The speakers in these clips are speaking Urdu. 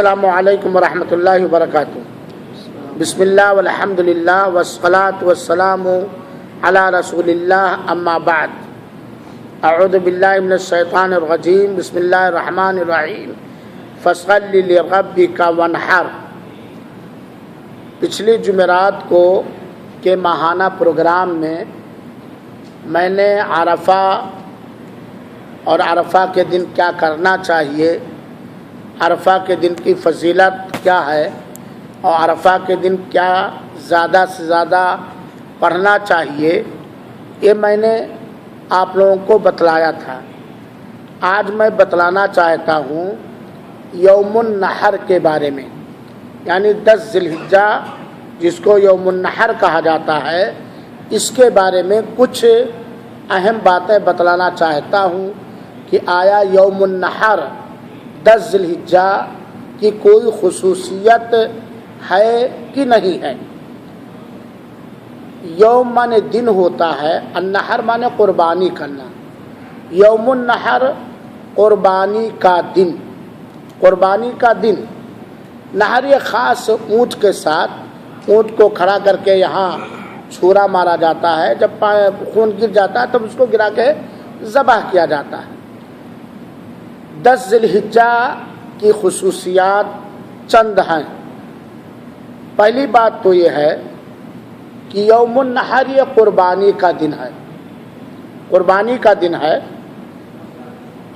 السلام علیکم ورحمۃ اللہ وبرکاتہ۔ بسم اللہ والحمد للہ والصلاة والسلام علی رسول اللہ، اما بعد، اعوذ باللہ من الشیطان الرجیم، بسم اللہ الرحمن الرحیم، فصل لربک وانحر۔ پچھلی جمعرات کو کے ماہانہ پروگرام میں نے عرفہ اور عرفہ کے دن کیا کرنا چاہیے، عرفہ کے دن کی فضیلت کیا ہے اور عرفہ کے دن کیا زیادہ سے زیادہ پڑھنا چاہیے، یہ میں نے آپ لوگوں کو بتلایا تھا۔ آج میں بتلانا چاہتا ہوں یوم النحر کے بارے میں، یعنی 10 ذی الحجہ جس کو یوم النحر کہا جاتا ہے، اس کے بارے میں کچھ اہم باتیں بتلانا چاہتا ہوں کہ آیا یوم النحر 10 ذی الحجہ کی کوئی خصوصیت ہے کہ نہیں ہے۔ یوم مانے دن ہوتا ہے، النحر مانے قربانی کرنا۔ یوم النحر قربانی کا دن، قربانی کا دن۔ نحر یہ خاص اونٹ کے ساتھ، اونٹ کو کھڑا کر کے یہاں چھورا مارا جاتا ہے، جب خون گر جاتا ہے تب اس کو گرا کے ذبح کیا جاتا ہے۔ 10 ذی الحجہ کی خصوصیات چند ہیں۔ پہلی بات تو یہ ہے کہ یوم النحر یہ قربانی کا دن ہے، قربانی کا دن ہے،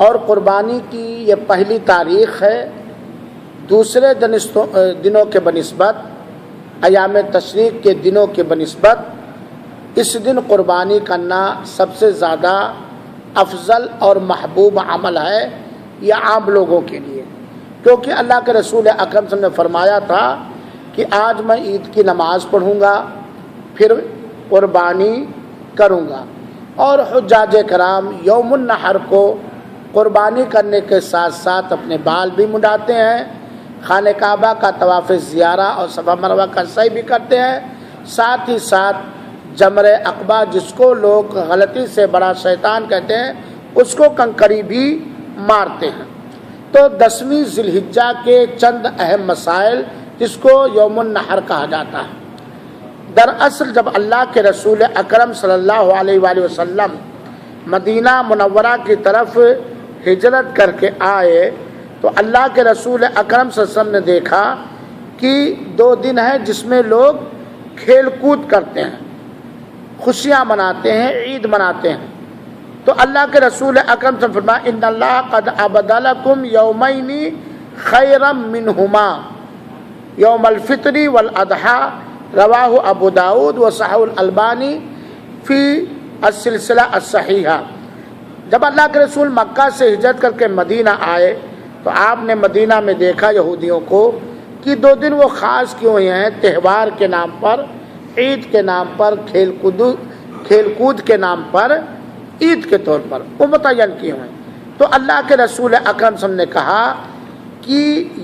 اور قربانی کی یہ پہلی تاریخ ہے۔ دوسرے دنوں کے بنسبت، ایام تشریق کے دنوں کے بنسبت اس دن قربانی کرنا سب سے زیادہ افضل اور محبوب عمل ہے یہ عام لوگوں کے لیے، کیونکہ اللہ کے رسول اکرم صلی اللہ علیہ وسلم نے فرمایا تھا کہ آج میں عید کی نماز پڑھوں گا، پھر قربانی کروں گا۔ اور حجاج کرام یوم النحر کو قربانی کرنے کے ساتھ ساتھ اپنے بال بھی منڈاتے ہیں، خانہ کعبہ کا طواف زیارہ اور صفا مروہ کا سعی بھی کرتے ہیں، ساتھ ہی ساتھ جمرہ عقبہ جس کو لوگ غلطی سے بڑا شیطان کہتے ہیں، اس کو کنکری بھی مارتے ہیں۔ تو 10ویں ذی الحجہ کے چند اہم مسائل جس کو یوم النحر کہا جاتا ہے۔ دراصل جب اللہ کے رسول اکرم صلی اللہ علیہ وآلہ وسلم مدینہ منورہ کی طرف ہجرت کر کے آئے تو اللہ کے رسول اکرم صلی اللہ علیہ وسلم نے دیکھا کہ 2 دن ہیں جس میں لوگ کھیل کود کرتے ہیں، خوشیاں مناتے ہیں، عید مناتے ہیں۔ تو اللہ کے رسول اکرم صلی اللہ علیہ وسلم فرمایا ان اللہ قد ابدلکم یومین خیرا منہما یوم الفطر والاضحی، رواہ ابو داود وصححہ الالبانی فی السلسلہ الصحیحہ۔ جب اللہ کے رسول مکہ سے ہجرت کر کے مدینہ آئے تو آپ نے مدینہ میں دیکھا یہودیوں کو کہ 2 دن وہ خاص کیوں ہوئے ہیں، تہوار کے نام پر، عید کے نام پر، کھیل کود کے نام پر، عید کے طور پر وہ متعین کیے ہوئے ہیں۔ تو اللہ کے رسول اکرم صلی اللہ علیہ وسلم نے کہا کہ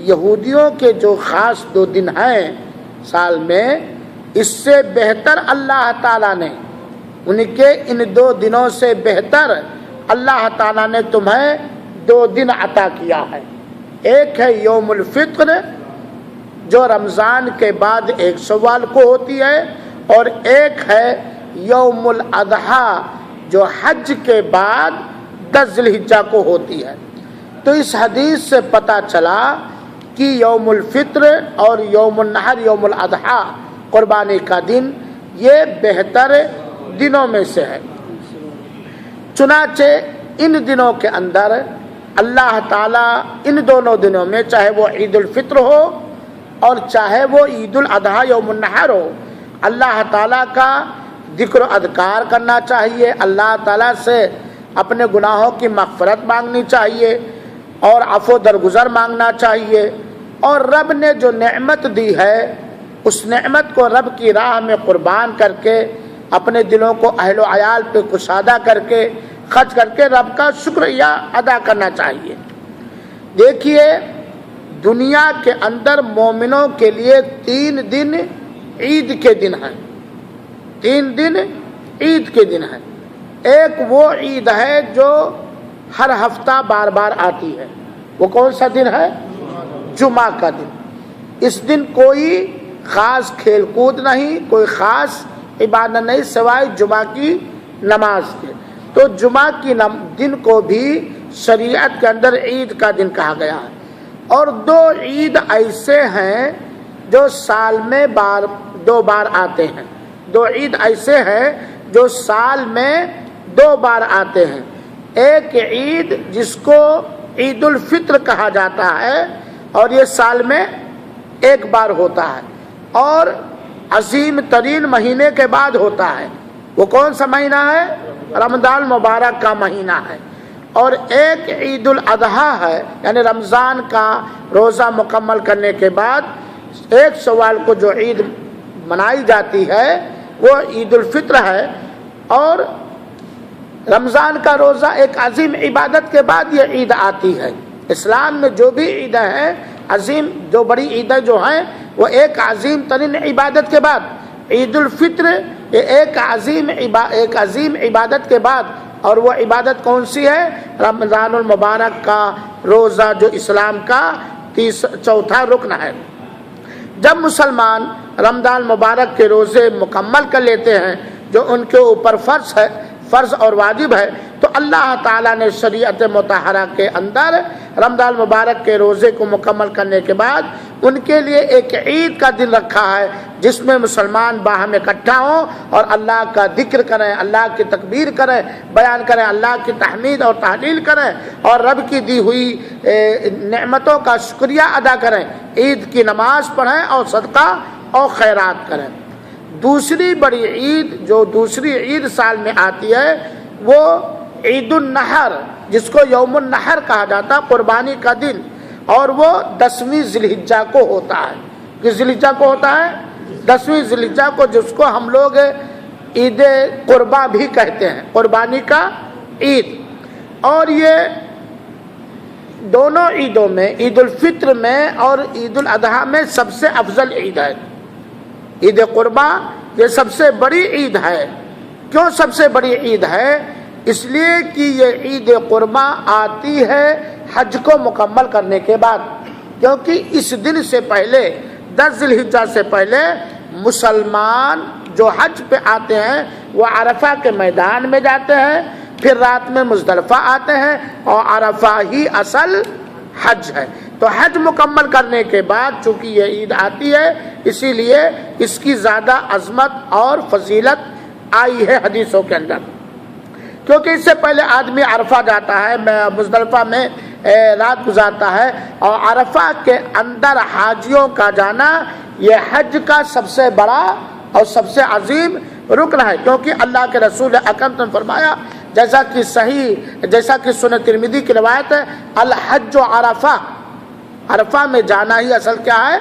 یہودیوں کے جو خاص 2 دن ہیں سال میں، اس سے بہتر اللہ تعالیٰ نے، ان کے ان 2 دنوں سے بہتر اللہ تعالیٰ نے تمہیں 2 دن عطا کیا ہے۔ ایک ہے یوم الفطر جو رمضان کے بعد 1 شوال کو ہوتی ہے، اور ایک ہے یوم الاضحیٰ جو حج کے بعد 10 ذی الحجہ کو ہوتی ہے۔ تو اس حدیث سے پتہ چلا کہ یوم الفطر اور یوم النحر، یوم الاضحیٰ قربانی کا دن، یہ بہتر دنوں میں سے ہے۔ چنانچہ ان دنوں کے اندر اللہ تعالیٰ ان دونوں دنوں میں، چاہے وہ عید الفطر ہو اور چاہے وہ عید الاضحیٰ یوم النحر ہو، اللہ تعالیٰ کا ذکر و اذکار کرنا چاہیے، اللہ تعالیٰ سے اپنے گناہوں کی مغفرت مانگنی چاہیے اور عفو درگزر مانگنا چاہیے، اور رب نے جو نعمت دی ہے اس نعمت کو رب کی راہ میں قربان کر کے، اپنے دلوں کو اہل و عیال پہ کشادہ کر کے، خرچ کر کے رب کا شکریہ ادا کرنا چاہیے۔ دیکھیے دنیا کے اندر مومنوں کے لیے 3 دن عید کے دن ہیں، 3 دن عید کے دن ہیں۔ ایک وہ عید ہے جو ہر ہفتہ بار بار آتی ہے، وہ کون سا دن ہے؟ جمعہ کا دن، اس دن کوئی خاص کھیل کود نہیں، کوئی خاص عبادت نہیں سوائے جمعہ کی نماز کے۔ تو جمعہ کی دن کو بھی شریعت کے اندر عید کا دن کہا گیا ہے۔ اور دو عید ایسے ہیں جو سال میں دو بار آتے ہیں، دو عید ایسے ہیں جو سال میں دو بار آتے ہیں۔ ایک عید جس کو عید الفطر کہا جاتا ہے اور یہ سال میں ایک بار ہوتا ہے، اور عظیم ترین مہینے کے بعد ہوتا ہے۔ وہ کون سا مہینہ ہے؟ رمضان مبارک کا مہینہ ہے۔ اور ایک عید الاضحیٰ ہے، یعنی رمضان کا روزہ مکمل کرنے کے بعد ایک شوال کو جو عید منائی جاتی ہے وہ عید الفطر ہے۔ اور رمضان کا روزہ ایک عظیم عبادت کے بعد یہ عید آتی ہے۔ اسلام میں جو بھی عیدیں ہیں عظیم، جو بڑی عیدیں جو ہیں وہ ایک عظیم ترین عبادت کے بعد، عید الفطر یہ ایک عظیم عبادت کے بعد، اور وہ عبادت کون سی ہے؟ رمضان المبارک کا روزہ جو اسلام کا چوتھا رکن ہے۔ جب مسلمان رمضان مبارک کے روزے مکمل کر لیتے ہیں جو ان کے اوپر فرض اور واجب ہے، تو اللہ تعالیٰ نے شریعت مطہرہ کے اندر رمضان مبارک کے روزے کو مکمل کرنے کے بعد ان کے لیے ایک عید کا دن رکھا ہے جس میں مسلمان باہم اکٹھا ہوں اور اللہ کا ذکر کریں، اللہ کی تکبیر کریں، بیان کریں، اللہ کی تحمید اور تحلیل کریں، اور رب کی دی ہوئی نعمتوں کا شکریہ ادا کریں، عید کی نماز پڑھیں اور صدقہ اور خیرات کریں۔ دوسری بڑی عید جو دوسری عید سال میں آتی ہے وہ عید النحر، جس کو یوم النحر کہا جاتا ہے، قربانی کا دن، اور وہ 10ویں ذی الحجہ کو ہوتا ہے۔ کس ذی الحجہ کو ہوتا ہے؟ 10ویں ذی الحجہ کو، جس کو ہم لوگ عید قربا بھی کہتے ہیں، قربانی کا عید۔ اور یہ دونوں عیدوں میں، عید الفطر میں اور عید الاضحیٰ میں سب سے افضل عید ہے۔ عید قربا یہ سب سے بڑی عید ہے۔ کیوں سب سے بڑی عید ہے؟ اس لیے کہ یہ عید قربا آتی ہے حج کو مکمل کرنے کے بعد، کیونکہ اس دن سے پہلے 10 ذی الحجہ سے پہلے مسلمان جو حج پہ آتے ہیں وہ عرفہ کے میدان میں جاتے ہیں، پھر رات میں مزدلفہ آتے ہیں، اور عرفہ ہی اصل حج ہے۔ تو حج مکمل کرنے کے بعد چونکہ یہ عید آتی ہے، اسی لیے اس کی زیادہ عظمت اور فضیلت آئی ہے حدیثوں کے اندر، کیونکہ اس سے پہلے آدمی عرفہ جاتا ہے، مزدلفہ میں رات گزارتا ہے، اور عرفہ کے اندر حاجیوں کا جانا یہ حج کا سب سے بڑا اور سب سے عظیم رکن ہے، کیونکہ اللہ کے رسول اکرم نے فرمایا، جیسا کہ سنن ترمذی کی روایت ہے، الحج عرفہ، عرفہ میں جانا ہی اصل کیا ہے؟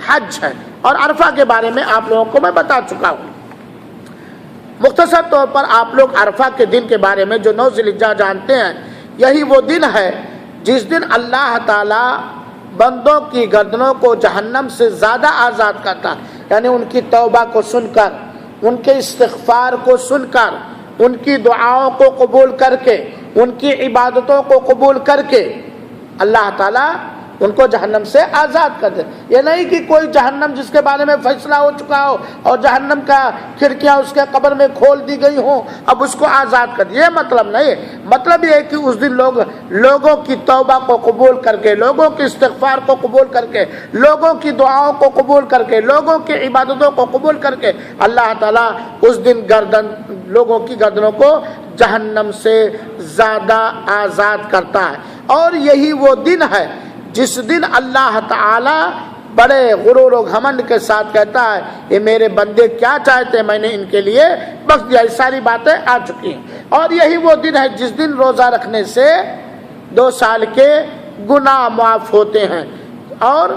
حج ہے۔ اور عرفہ کے بارے میں آپ لوگوں کو میں بتا چکا ہوں۔ مختصر طور پر آپ لوگ عرفہ کے دن کے بارے میں جو 9 ذی الحجہ جانتے ہیں، یہی وہ دن ہے جس دن اللہ تعالی بندوں کی گردنوں کو جہنم سے زیادہ آزاد کرتا، یعنی ان کی توبہ کو سن کر، ان کے استغفار کو سن کر، ان کی دعاؤں کو قبول کر کے، ان کی عبادتوں کو قبول کر کے اللہ تعالیٰ ان کو جہنم سے آزاد کر دے۔ یہ نہیں کہ کوئی جہنم جس کے بارے میں فیصلہ ہو چکا ہو اور جہنم کا کھڑکیاں اس کے قبر میں کھول دی گئی ہوں، اب اس کو آزاد کر دے، یہ مطلب نہیں۔ مطلب یہ ہے کہ اس دن لوگوں کی توبہ کو قبول کر کے، لوگوں کی استغفار کو قبول کر کے، لوگوں کی دعاؤں کو قبول کر کے، لوگوں کی عبادتوں کو قبول کر کے اللہ تعالیٰ اس دن لوگوں کی گردنوں کو جہنم سے زیادہ آزاد کرتا ہے۔ اور یہی وہ دن ہے جس دن اللہ تعالی بڑے غرور و گھمنڈ کے ساتھ کہتا ہے، یہ میرے بندے کیا چاہتے ہیں، میں نے ان کے لیے بخش دیا۔ یہ ساری باتیں آ چکی ہیں۔ اور یہی وہ دن ہے جس دن روزہ رکھنے سے 2 سال کے گناہ معاف ہوتے ہیں۔ اور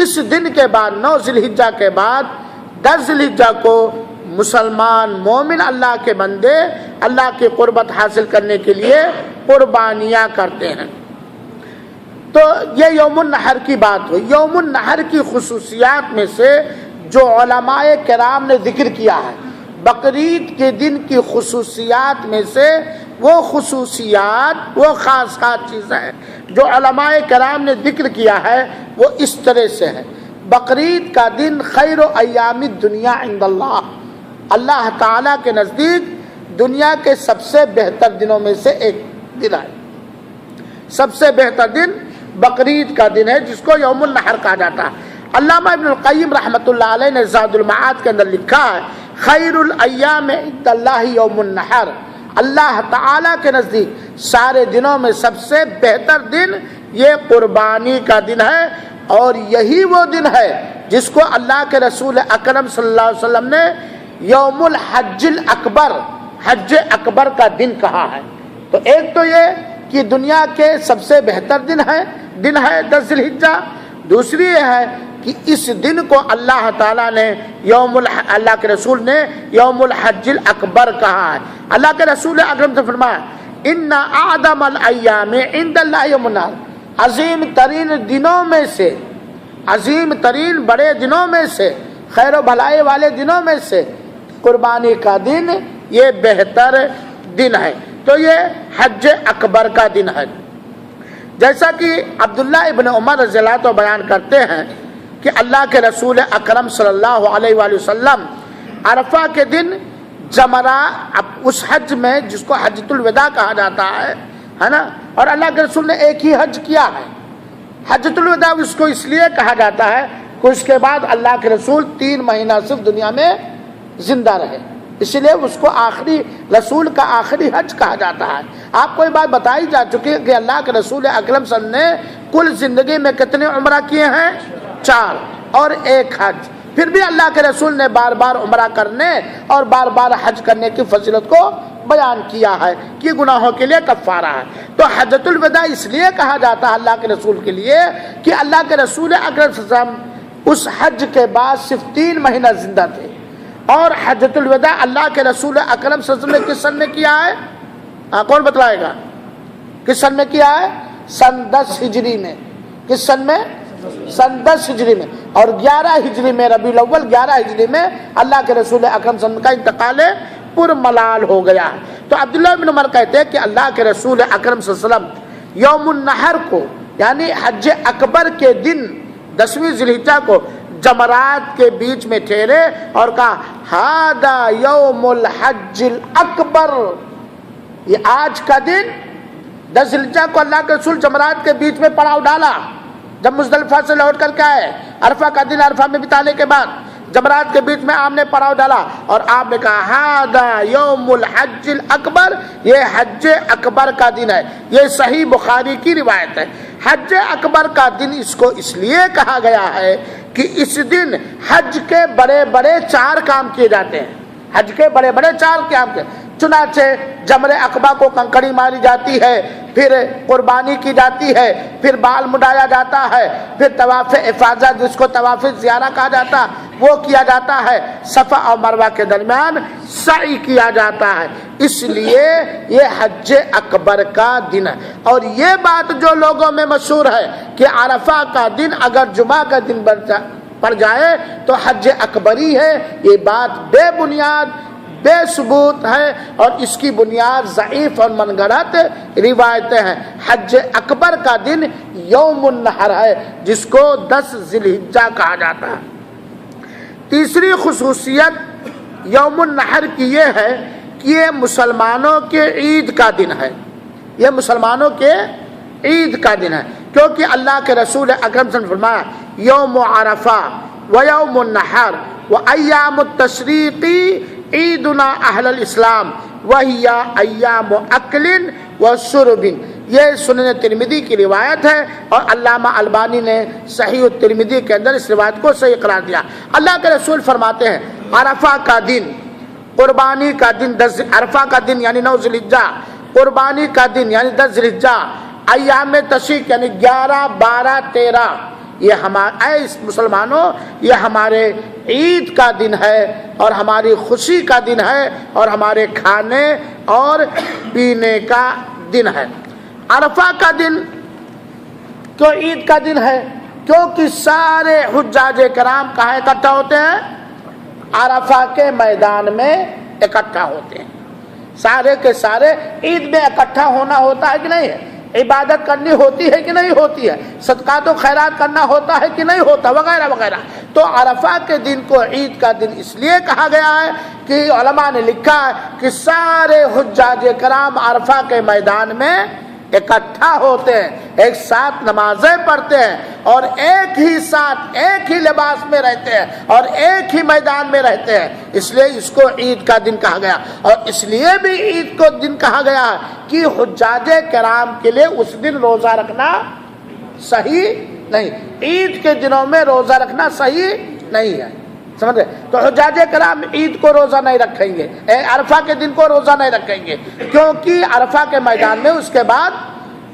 اس دن کے بعد 9 ذی الحجہ کے بعد 10 ذی الحجہ کو مسلمان مومن اللہ کے بندے اللہ کی قربت حاصل کرنے کے لیے قربانیاں کرتے ہیں۔ تو یہ یوم النحر کی بات ہوئی۔ یوم النحر کی خصوصیات میں سے جو علماء کرام نے ذکر کیا ہے، بقرعید کے دن کی خصوصیات میں سے وہ خصوصیات، وہ خاص چیزیں جو علماء کرام نے ذکر کیا ہے وہ اس طرح سے ہے۔ بقرعید کا دن خیر و ایام الدنیا عند اللہ، اللہ تعالیٰ کے نزدیک دنیا کے سب سے بہتر دنوں میں سے ایک دن ہے۔ سب سے بہتر دن بقرعید کا دن ہے، جس کو یوم النحر کہا جاتا ہے۔ علامہ ابن القیم رحمۃ اللہ علیہ نے زاد المعاد کے اندر لکھا ہے خیر الایام عند اللہ یوم النحر، اللہ تعالیٰ کے نزدیک سارے دنوں میں سب سے بہتر دن یہ قربانی کا دن ہے، اور یہی وہ دن ہے جس کو اللہ کے رسول اکرم صلی اللہ علیہ وسلم نے یوم الحج الاکبر، حج اکبر کا دن کہا ہے۔ تو ایک تو یہ کہ دنیا کے سب سے بہتر دن ہے 10 ذی الحجہ، دوسری یہ ہے کہ اس دن کو اللہ تعالیٰ نے اللہ کے رسول نے یوم الحج الاکبر کہا ہے۔ اللہ کے رسول اکرم سے فرمایا ان اعظم الایام عند اللہ یوم النحر، عظیم ترین دنوں میں سے، عظیم ترین بڑے دنوں میں سے، خیر و بھلائی والے دنوں میں سے قربانی کا دن یہ بہتر دن ہے۔ تو یہ حج اکبر کا دن ہے۔ جیسا کہ عبداللہ ابن عمر رضی اللہ عنہ بیان کرتے ہیں کہ اللہ کے رسول اکرم صلی اللہ علیہ وآلہ وسلم عرفہ کے دن اس حج میں جس کو حجۃ الوداع کہا جاتا ہے نا، اور اللہ کے رسول نے ایک ہی حج کیا ہے۔ حجۃ الوداع اس کو اس لیے کہا جاتا ہے کہ اس کے بعد اللہ کے رسول 3 مہینہ صرف دنیا میں زندہ رہے، اس لیے اس کو رسول کا آخری حج کہا جاتا ہے۔ آپ کو یہ بات بتائی جا چکی ہے کہ اللہ کے رسول اکرم صلی اللہ علیہ وسلم نے کل زندگی میں کتنے عمرہ کیے ہیں؟ 4 اور 1 حج۔ پھر بھی اللہ کے رسول نے بار بار عمرہ کرنے اور بار بار حج کرنے کی فضیلت کو بیان کیا ہے کہ گناہوں کے لیے کفارہ ہے۔ تو حجۃ الوداع اس لیے کہا جاتا ہے اللہ کے رسول کے لیے کہ اللہ کے رسول اکرم صلی اللہ علیہ وسلم اس حج کے بعد صرف 3 مہینہ زندہ تھے، اور حجۃ الوداع اللہ کے رسول اکرم صلی اللہ علیہ وسلم نے کس سن میں کیا ہے؟ کون بتلائے گا؟ کس سن میں کیا ہے؟ سن 10 ہجری میں۔ کس سن میں؟ سن 10 ہجری میں، اور 11 ہجری میں ربیع الاول 11 ہجری میں اللہ کے رسول اکرم صلی اللہ علیہ وسلم کا انتقال پرملال ہو گیا۔ تو عبداللہ بن عمر کہتے ہیں کہ اللہ کے رسول اکرم صلی اللہ علیہ وسلم یوم النحر کو یعنی حج اکبر کے دن 10ویں ذی الحجہ کو جمرات کے بیچ میں ٹھہرے اور کہا ہذا یوم الحج الاکبر، یہ آج کا دن 10 ذی الحجہ کو اللہ کے رسول جمرات کے بیچ میں پڑاؤ ڈالا، جب مزدلفہ سے لوٹ کر کے آئے، عرفہ کا دن عرفہ میں بتانے کے بعد جمرات کے بیچ میں آپ نے پڑاؤ ڈالا اور آپ نے کہا ہذا یوم الحج الاکبر، یہ حج اکبر کا دن ہے۔ یہ صحیح بخاری کی روایت ہے۔ حج اکبر کا دن اس کو اس لیے کہا گیا ہے کہ اس دن حج کے بڑے بڑے 4 کام کیے جاتے ہیں، حج کے بڑے بڑے 4 کام کے، چنانچہ جمر عقبہ کو کنکڑی ماری جاتی ہے، پھر قربانی کی جاتی ہے، پھر بال مڈایا جاتا ہے، پھر طواف افاضہ جس کو طواف زیارہ کہا جاتا وہ کیا جاتا ہے، صفا اور مروہ کے درمیان سعی کیا جاتا ہے، اس لیے یہ حج اکبر کا دن ہے۔ اور یہ بات جو لوگوں میں مشہور ہے کہ عرفہ کا دن اگر جمعہ کا دن پڑ جائے تو حج اکبری ہے، یہ بات بے بنیاد بے ثبوت ہے، اور اس کی بنیاد ضعیف اور من گھڑت روایتیں ہیں۔ حج اکبر کا دن یوم النحر ہے جس کو 10 ذی الحجہ کہا جاتا ہے۔ تیسری خصوصیت یوم النحر کی یہ ہے کہ یہ مسلمانوں کے عید کا دن ہے، یہ مسلمانوں کے عید کا دن ہے، کیونکہ اللہ کے رسول اکرم صلی اللہ علیہ وسلم نے فرمایا یوم عرفہ و یوم النحر و ایام التشریق عیدنا اہل الاسلام وہی ایام اکل و شرب۔ یہ سنن ترمذی کی روایت ہے، اور علامہ البانی نے صحیح الترمذی کے اندر اس روایت کو صحیح قرار دیا۔ اللہ کے رسول فرماتے ہیں عرفہ کا دن، قربانی کا دن، عرفہ کا دن یعنی 9 ذی الحجہ، قربانی کا دن یعنی 10 ذی الحجہ، ایام تشریق یعنی 11 12 13، یہ اے مسلمانوں یہ ہمارے عید کا دن ہے اور ہماری خوشی کا دن ہے اور ہمارے کھانے اور پینے کا دن ہے۔ عرفہ کا دن کیوں عید کا دن ہے؟ کیونکہ سارے حجاج کرام کہاں اکٹھا ہوتے ہیں؟ عرفہ کے میدان میں اکٹھا ہوتے ہیں۔ سارے کے سارے عید میں اکٹھا ہونا ہوتا ہے کہ نہیں ہے، عبادت کرنی ہوتی ہے کہ نہیں ہوتی ہے، صدقات و خیرات کرنا ہوتا ہے کہ نہیں ہوتا، وغیرہ وغیرہ۔ تو عرفہ کے دن کو عید کا دن اس لیے کہا گیا ہے کہ علماء نے لکھا ہے کہ سارے حجاج کرام عرفہ کے میدان میں اکٹھا ہوتے ہیں، ایک ساتھ نمازیں پڑھتے ہیں اور ایک ہی ساتھ ایک ہی لباس میں رہتے ہیں اور ایک ہی میدان میں رہتے ہیں، اس لیے اس کو عید کا دن کہا گیا۔ اور اس لیے بھی عید کو دن کہا گیا کہ حجاج کرام کے لیے اس دن روزہ رکھنا صحیح نہیں، عید کے دنوں میں روزہ رکھنا صحیح نہیں ہے، سمجھ گئے؟ تو حجاج کرام عید کو روزہ نہیں رکھیں گے، عرفہ کے دن کو روزہ نہیں رکھیں گے، کیونکہ عرفہ کے میدان میں اس کے بعد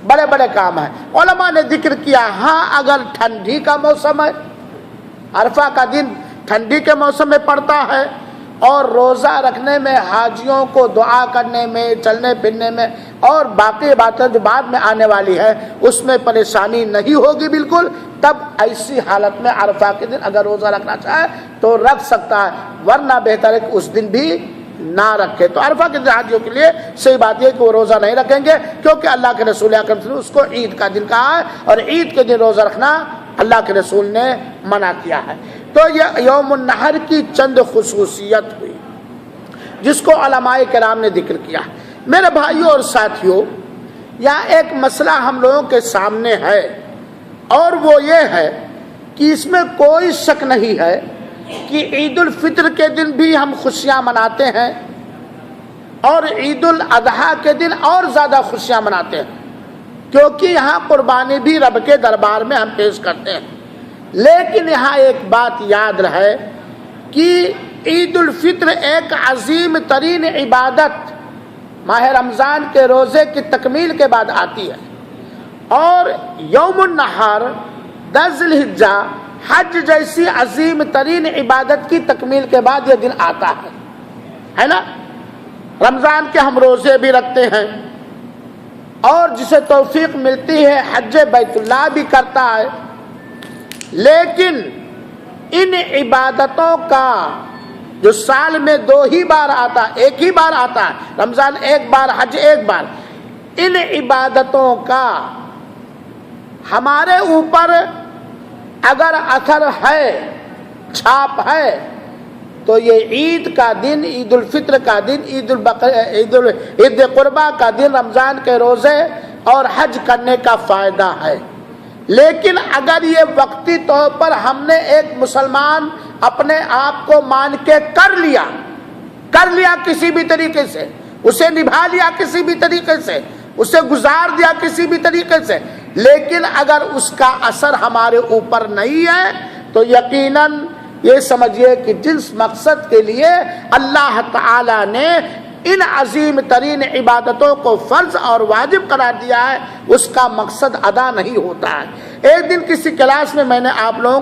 بڑے بڑے کام ہیں۔ علماء نے ذکر کیا ہاں اگر ٹھنڈی کا موسم ہے، عرفہ کا دن ٹھنڈی کے موسم میں پڑتا ہے اور روزہ رکھنے میں، حاجیوں کو دعا کرنے میں، چلنے پھرنے میں اور باقی باتیں جو بعد میں آنے والی ہے اس میں پریشانی نہیں ہوگی بالکل، تب ایسی حالت میں عرفہ کے دن اگر روزہ رکھنا چاہے تو رکھ سکتا ہے، ورنہ بہتر ہے کہ اس دن بھی نہ رکھے۔ تو عرفہ کے دن حاجیوں کے لیے صحیح بات یہ کہ وہ روزہ نہیں رکھیں گے، کیونکہ اللہ کے رسول اکرم صلی اللہ علیہ وسلم نے اس کو عید کا دن کہا ہے اور عید کے دن روزہ رکھنا اللہ کے رسول نے منع کیا ہے۔ تو یہ یوم النحر کی چند خصوصیت ہوئی جس کو علماء کرام نے ذکر کیا۔ میرے بھائیوں اور ساتھیوں، یہاں ایک مسئلہ ہم لوگوں کے سامنے ہے اور وہ یہ ہے کہ اس میں کوئی شک نہیں ہے کہ عید الفطر کے دن بھی ہم خوشیاں مناتے ہیں اور عید الاضحیٰ کے دن اور زیادہ خوشیاں مناتے ہیں، کیونکہ یہاں قربانی بھی رب کے دربار میں ہم پیش کرتے ہیں۔ لیکن یہاں ایک بات یاد رہے کہ عید الفطر ایک عظیم ترین عبادت ماہ رمضان کے روزے کی تکمیل کے بعد آتی ہے، اور یوم النحر 10 ذی الحجہ حج جیسی عظیم ترین عبادت کی تکمیل کے بعد یہ دن آتا ہے نا۔ رمضان کے ہم روزے بھی رکھتے ہیں اور جسے توفیق ملتی ہے حج بیت اللہ بھی کرتا ہے، لیکن ان عبادتوں کا جو سال میں 2 ہی بار آتا ہے، ایک ہی بار آتا ہے، رمضان ایک بار، حج ایک بار، ان عبادتوں کا ہمارے اوپر اگر اثر ہے، چھاپ ہے، تو یہ عید کا دن، عید الفطر کا دن، عید قربہ کا دن، رمضان کے روزے اور حج کرنے کا فائدہ ہے۔ لیکن اگر یہ وقتی طور پر ہم نے ایک مسلمان اپنے آپ کو مان کے کر لیا کسی بھی طریقے سے، اسے نبھا لیا کسی بھی طریقے سے، اسے گزار دیا کسی بھی طریقے سے، لیکن اگر اس کا اثر ہمارے اوپر نہیں ہے تو یقیناً یہ سمجھیے کہ جس مقصد کے لیے اللہ تعالی نے ان عظیم ترین عبادتوں کو فرض اور واجب قرار دیا ہے اس کا مقصد ادا نہیں ہوتا ہے۔ ایک دن کسی کلاس میں نے آپ لوگوں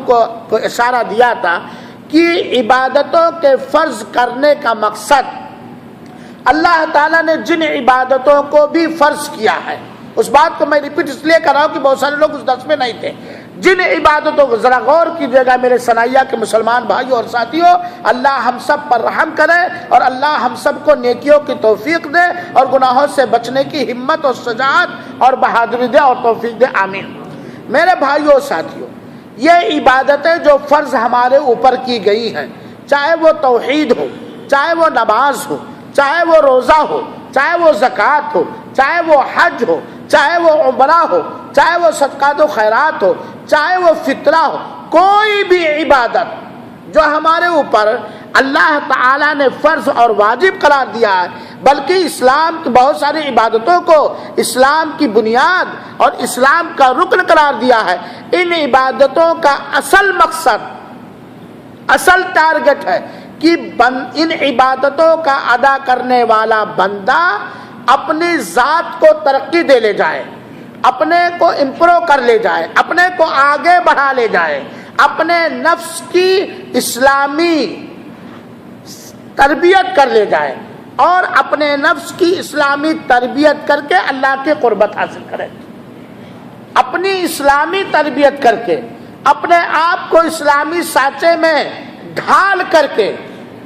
کو اشارہ دیا تھا کہ عبادتوں کے فرض کرنے کا مقصد، اللہ تعالیٰ نے جن عبادتوں کو بھی فرض کیا ہے، اس بات کو میں ریپیٹ اس لیے کر رہا ہوں کہ بہت سارے لوگ اس درس میں نہیں تھے، جن عبادتوں کو ذرا غور کیجیے گا میرے ثنائیہ کے مسلمان بھائیوں اور ساتھیوں، اللہ ہم سب پر رحم کرے اور اللہ ہم سب کو نیکیوں کی توفیق دے اور گناہوں سے بچنے کی ہمت اور شجاعت اور بہادری دے اور توفیق دے، آمین۔ میرے بھائیوں اور ساتھیوں، یہ عبادتیں جو فرض ہمارے اوپر کی گئی ہیں، چاہے وہ توحید ہو، چاہے وہ نماز ہو، چاہے وہ روزہ ہو، چاہے وہ زکوٰۃ ہو، چاہے وہ حج ہو، چاہے وہ عمرہ ہو، چاہے وہ صدقات و خیرات ہو، چاہے وہ فطرہ ہو، کوئی بھی عبادت جو ہمارے اوپر اللہ تعالیٰ نے فرض اور واجب قرار دیا ہے، بلکہ اسلام کی بہت ساری عبادتوں کو اسلام کی بنیاد اور اسلام کا رکن قرار دیا ہے، ان عبادتوں کا اصل مقصد، اصل ٹارگٹ ہے کہ ان عبادتوں کا ادا کرنے والا بندہ اپنی ذات کو ترقی دے لے جائے، اپنے کو امپروو کر لے جائے، اپنے کو آگے بڑھا لے جائے، اپنے نفس کی اسلامی تربیت کر لے جائے اور اپنے نفس کی اسلامی تربیت کر کے اللہ کی قربت حاصل کرے، اپنی اسلامی تربیت کر کے اپنے آپ کو اسلامی سانچے میں ڈھال کر کے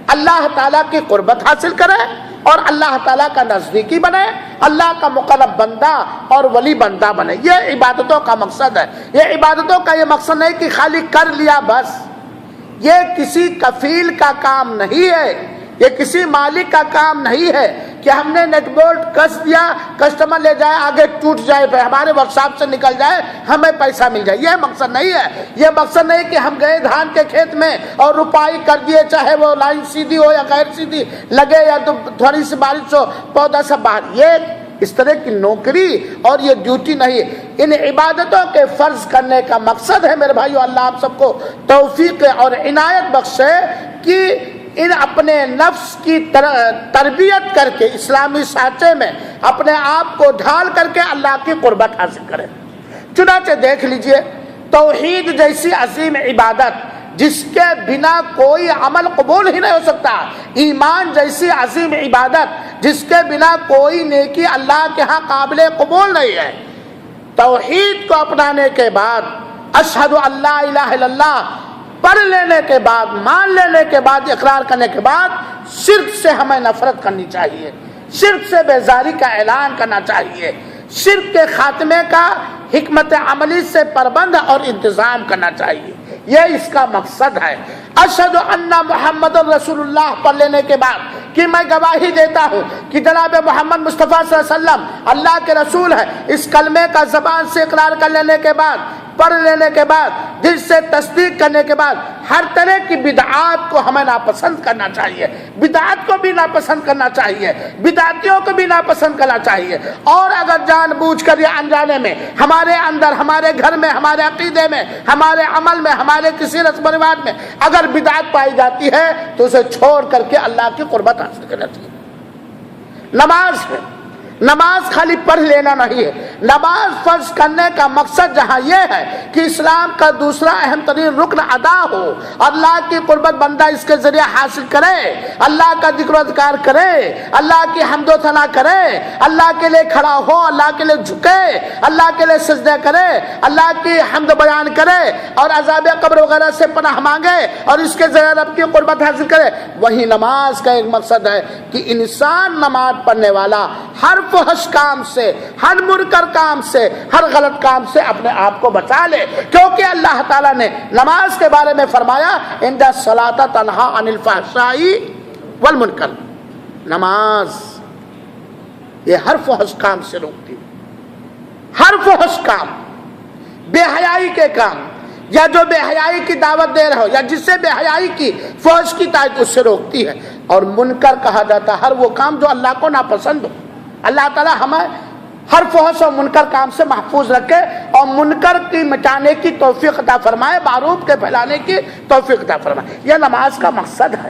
اللہ تعالیٰ کی قربت حاصل کرے اور اللہ تعالیٰ کا نزدیکی بنے، اللہ کا مقرب بندہ اور ولی بندہ بنے. یہ عبادتوں کا مقصد ہے. یہ عبادتوں کا یہ مقصد نہیں کہ خالی کر لیا بس. یہ کسی کفیل کا کام نہیں ہے، یہ کسی مالک کا کام نہیں ہے کہ ہم نے نیٹ بولٹ کس دیا، کسٹمر لے جائے آگے ٹوٹ جائے، ہمارے ورک شاپ سے نکل جائے، ہمیں پیسہ مل جائے. یہ مقصد نہیں ہے. یہ مقصد نہیں کہ ہم گئے دھان کے کھیت میں اور روپائی کر دیے، چاہے وہ لائن سیدھی ہو یا غیر سیدھی لگے یا تو تھوڑی سی بارش ہو پودا سب باہر. یہ اس طرح کی نوکری اور یہ ڈیوٹی نہیں. ان عبادتوں کے فرض کرنے کا مقصد ہے میرے بھائیو، اللہ آپ سب کو توفیق اور عنایت بخشے کہ ان اپنے نفس کی تربیت کر کے اسلامی سانچے میں اپنے آپ کو ڈھال کر کے اللہ کی قربت حاصل کریں. چنانچہ دیکھ لیجئے، توحید جیسی عظیم عبادت جس کے بنا کوئی عمل قبول ہی نہیں ہو سکتا، ایمان جیسی عظیم عبادت جس کے بنا کوئی نیکی اللہ کے ہاں قابل قبول نہیں ہے، توحید کو اپنانے کے بعد، اشہد ان لا الہ الا اللہ پڑھ لینے کے بعد، مان لینے کے بعد، اقرار کرنے کے بعد شرک سے ہمیں نفرت کرنی چاہیے، شرک سے بیزاری کا اعلان کرنا چاہیے، شرک کے خاتمے کا حکمت عملی سے پربند اور انتظام کرنا چاہیے. یہ اس کا مقصد ہے. اشہد ان محمد رسول اللہ پڑھ لینے کے بعد کہ میں گواہی دیتا ہوں کہ جناب محمد مصطفیٰ صلی اللہ علیہ وسلم اللہ کے رسول ہے، اس کلمے کا زبان سے اقرار کر لینے کے بعد، پڑھ لینے کے بعد، دل سے تصدیق کرنے کے بعد، ہر طرح کی بدعات کو ہمیں ناپسند کرنا چاہیے، بدعات کو بھی ناپسند کرنا چاہیے، بدعتیوں کو بھی ناپسند کرنا چاہیے. اور اگر جان بوجھ کر یا انجانے میں ہمارے اندر، ہمارے گھر میں، ہمارے عقیدے میں، ہمارے عمل میں، ہمارے کسی رسم و رواج میں اگر بدعت پائی جاتی ہے تو اسے چھوڑ کر کے اللہ کی قربت حاصل کرنا چاہیے. نماز ہے، نماز خالی پڑھ لینا نہیں ہے. نماز فرض کرنے کا مقصد جہاں یہ ہے کہ اسلام کا دوسرا اہم ترین رکن ادا ہو، اللہ کی قربت بندہ اس کے ذریعے حاصل کرے، اللہ کا ذکر و اذکار کرے، اللہ کی حمد و ثنا کرے، اللہ کے لیے کھڑا ہو، اللہ کے لیے جھکے، اللہ کے لیے سجدے کرے، اللہ کی حمد بیان کرے اور عذاب قبر وغیرہ سے پناہ مانگے اور اس کے ذریعے رب کی قربت حاصل کرے. وہی نماز کا ایک مقصد ہے کہ انسان نماز پڑھنے والا ہر فحش کام سے، ہر منکر کام سے، ہر غلط کام سے اپنے آپ کو بچا لے، کیونکہ اللہ تعالیٰ نے نماز کے بارے میں فرمایا ان الصلاۃ تنہی عن الفحشاء والمنکر. نماز یہ ہر فحش کام سے روکتی، ہر فحش کام، بے حیائی کے کام، یا جو بے حیائی کی دعوت دے رہا ہو یا جس سے بے حیائی کی فحش کی تائید اس سے روکتی ہے. اور منکر کہا جاتا ہے ہر وہ کام جو اللہ کو ناپسند ہو. اللہ تعالیٰ ہمیں ہر فحش اور منکر کام سے محفوظ رکھے اور منکر کی مٹانے کی توفیق عطا فرمائے، معروف کے پھیلانے کی توفیق عطا فرمائے. یہ نماز کا مقصد ہے.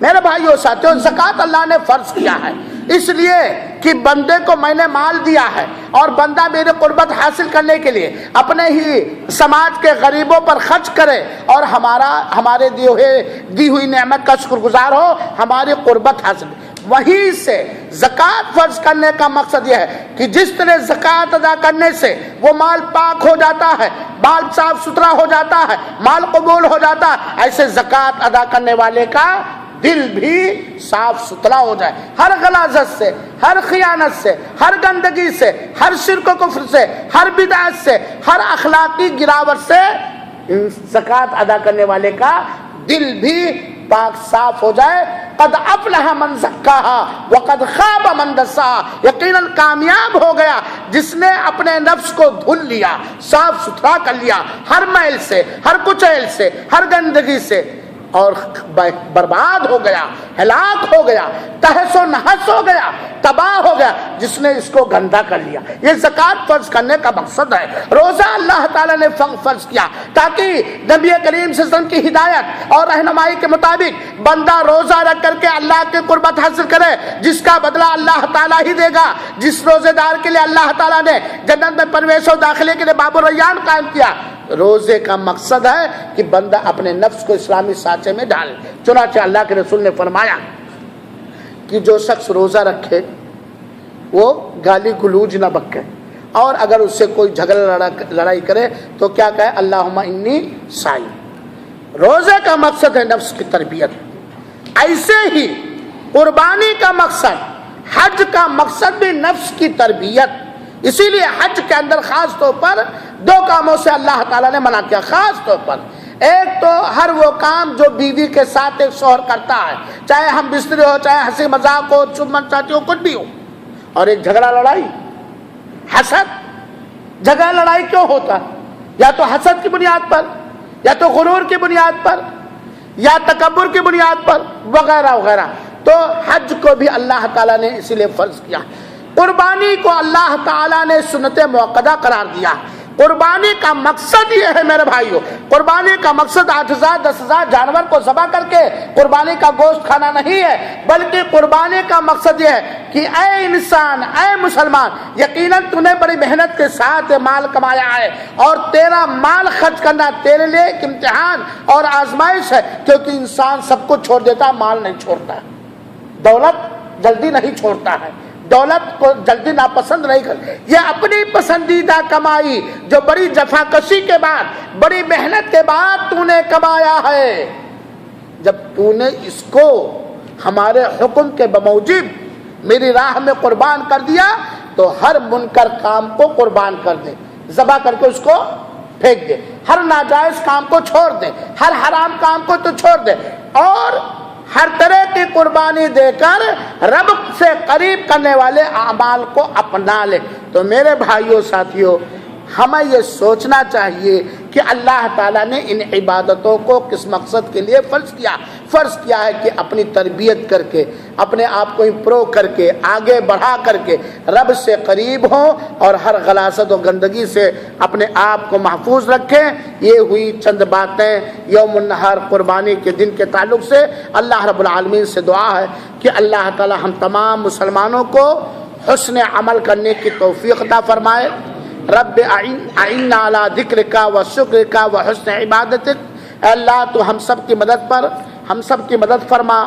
میرے بھائیو ساتھیو، زکوٰۃ اللہ نے فرض کیا ہے اس لیے کہ بندے کو میں نے مال دیا ہے اور بندہ میرے قربت حاصل کرنے کے لیے اپنے ہی سماج کے غریبوں پر خرچ کرے اور ہمارے دی ہوئی نعمت کا شکر گزار ہو، ہماری قربت حاصل. وہیں سے زکوٰۃ فرض کرنے کا مقصد یہ ہے کہ جس طرح زکوٰۃ ادا کرنے سے وہ مال پاک ہو جاتا ہے، مال صاف ستھرا ہو جاتا ہے، مال قبول ہو جاتا ہے، ایسے زکوٰۃ ادا کرنے والے کا دل بھی صاف ستھرا ہو جائے، ہر غلاظت سے، ہر خیانت سے، ہر گندگی سے، ہر شرک و کفر سے، ہر بدعت سے، ہر اخلاقی گراوٹ سے زکوٰۃ ادا کرنے والے کا دل بھی پاک صاف ہو جائے. قد افلح من زکاہا وقد خاب من دساہا. یقیناً کامیاب ہو گیا جس نے اپنے نفس کو دھل لیا، صاف ستھرا کر لیا ہر میل سے، ہر کچیل سے، ہر گندگی سے، اور برباد ہو گیا، ہلاک ہو گیا، تہس و نحس ہو گیا، تباہ ہو گیا جس نے اس کو گندا کر لیا. یہ زکوٰۃ فرض کرنے کا مقصد ہے. روزہ اللہ تعالیٰ نے فرض کیا تاکہ نبی کریم صلی اللہ علیہ وسلم کی ہدایت اور رہنمائی کے مطابق بندہ روزہ رکھ کر کے اللہ کی قربت حاصل کرے، جس کا بدلہ اللہ تعالیٰ ہی دے گا. جس روزے دار کے لیے اللہ تعالیٰ نے جنت میں پرویش و داخلے کے لیے باب الریان قائم کیا، روزے کا مقصد ہے کہ بندہ اپنے نفس کو اسلامی سانچے میں ڈالے. چنانچہ اللہ کے رسول نے فرمایا کہ جو شخص روزہ رکھے وہ گالی گلوج نہ بکے، اور اگر اس سے کوئی جھگڑا لڑائی کرے تو کیا کہے، اللہم انی صائم. روزے کا مقصد ہے نفس کی تربیت. ایسے ہی قربانی کا مقصد، حج کا مقصد بھی نفس کی تربیت، اسی لیے حج کے اندر خاص طور پر دو کاموں سے اللہ تعالیٰ نے منع کیا خاص طور پر۔ ایک تو ہر وہ کام جو بیوی کے ساتھ ایک شوہر کرتا ہے، چاہے ہم بستری ہو، چاہے ہنسی مذاق ہو، چمن چاٹی ہو، کچھ بھی ہو، اور ایک جھگڑا لڑائی، حسد۔ جھگڑا لڑائی کیوں ہوتا؟ یا تو حسد کی بنیاد پر، یا تو غرور کی بنیاد پر، یا تکبر کی بنیاد پر، وغیرہ وغیرہ۔ تو حج کو بھی اللہ تعالیٰ نے اسی لیے فرض کیا۔ قربانی کو اللہ تعالیٰ نے سنت موقدہ قرار دیا۔ قربانی کا مقصد یہ ہے میرے بھائیو، قربانی کا مقصد 8,000 10,000 جانور کو ذبح کر کے قربانی کا گوشت کھانا نہیں ہے، بلکہ قربانی کا مقصد یہ ہے کہ اے انسان، اے مسلمان، یقیناً تو نے بڑی محنت کے ساتھ مال کمایا ہے، اور تیرا مال خرچ کرنا تیرے لیے ایک امتحان اور آزمائش ہے، کیونکہ انسان سب کچھ چھوڑ دیتا، مال نہیں چھوڑتا، دولت جلدی نہیں چھوڑتا ہے، دولت کو جلدی ناپسند نہیں کرتا۔ یہ اپنی پسندیدہ کمائی جو بڑی جفاکشی کے بعد، بڑی محنت کے بعد تو نے کمایا ہے، جب تو نے اس کو ہمارے حکم کے بموجب میری راہ میں قربان کر دیا، تو ہر منکر کام کو قربان کر دے، ذبح کر کے اس کو پھینک دے، ہر ناجائز کام کو چھوڑ دے، ہر حرام کام کو تو چھوڑ دے، اور ہر طرح کی قربانی دے کر رب سے قریب کرنے والے اعمال کو اپنا لے۔ تو میرے بھائیوں ساتھیوں، ہمیں یہ سوچنا چاہیے کہ اللہ تعالیٰ نے ان عبادتوں کو کس مقصد کے لیے فرض کیا؟ فرض کیا ہے کہ اپنی تربیت کر کے، اپنے آپ کو امپروو کر کے، آگے بڑھا کر کے رب سے قریب ہوں، اور ہر غلاظت و گندگی سے اپنے آپ کو محفوظ رکھیں۔ یہ ہوئی چند باتیں یوم النحر قربانی کے دن کے تعلق سے۔ اللہ رب العالمین سے دعا ہے کہ اللہ تعالیٰ ہم تمام مسلمانوں کو حسن عمل کرنے کی توفیق عطا فرمائے۔ رب اعنا علی ذکرک و شکرک و حسن عبادتک، اے اللہ تو ہم سب کی مدد پر، ہم سب کی مدد فرما،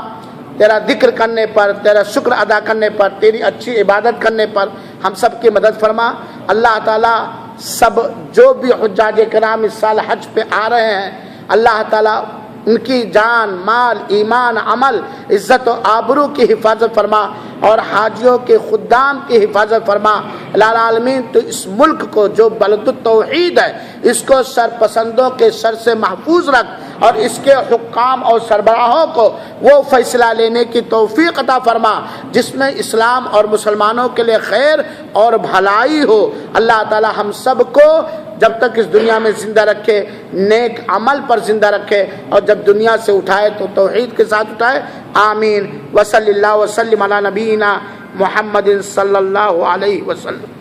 تیرا ذکر کرنے پر، تیرا شکر ادا کرنے پر، تیری اچھی عبادت کرنے پر ہم سب کی مدد فرما۔ اللہ تعالیٰ سب جو بھی حجاج کرام اس سال حج پہ آ رہے ہیں، اللہ تعالیٰ ان کی جان، مال، ایمان، عمل، عزت و آبرو کی حفاظت فرما، اور حاجیوں کے خدام کی حفاظت فرما۔ العالمین تو اس ملک کو جو بلد التوحید ہے، اس کو سرپسندوں کے شر سے محفوظ رکھ، اور اس کے حکام اور سربراہوں کو وہ فیصلہ لینے کی توفیق عطا فرما جس میں اسلام اور مسلمانوں کے لیے خیر اور بھلائی ہو۔ اللہ تعالی ہم سب کو جب تک اس دنیا میں زندہ رکھے نیک عمل پر زندہ رکھے، اور جب دنیا سے اٹھائے تو توحید کے ساتھ اٹھائے۔ آمین۔ وصلی اللہ وسلم علی نبینا محمد صلی اللہ علیہ وسلم۔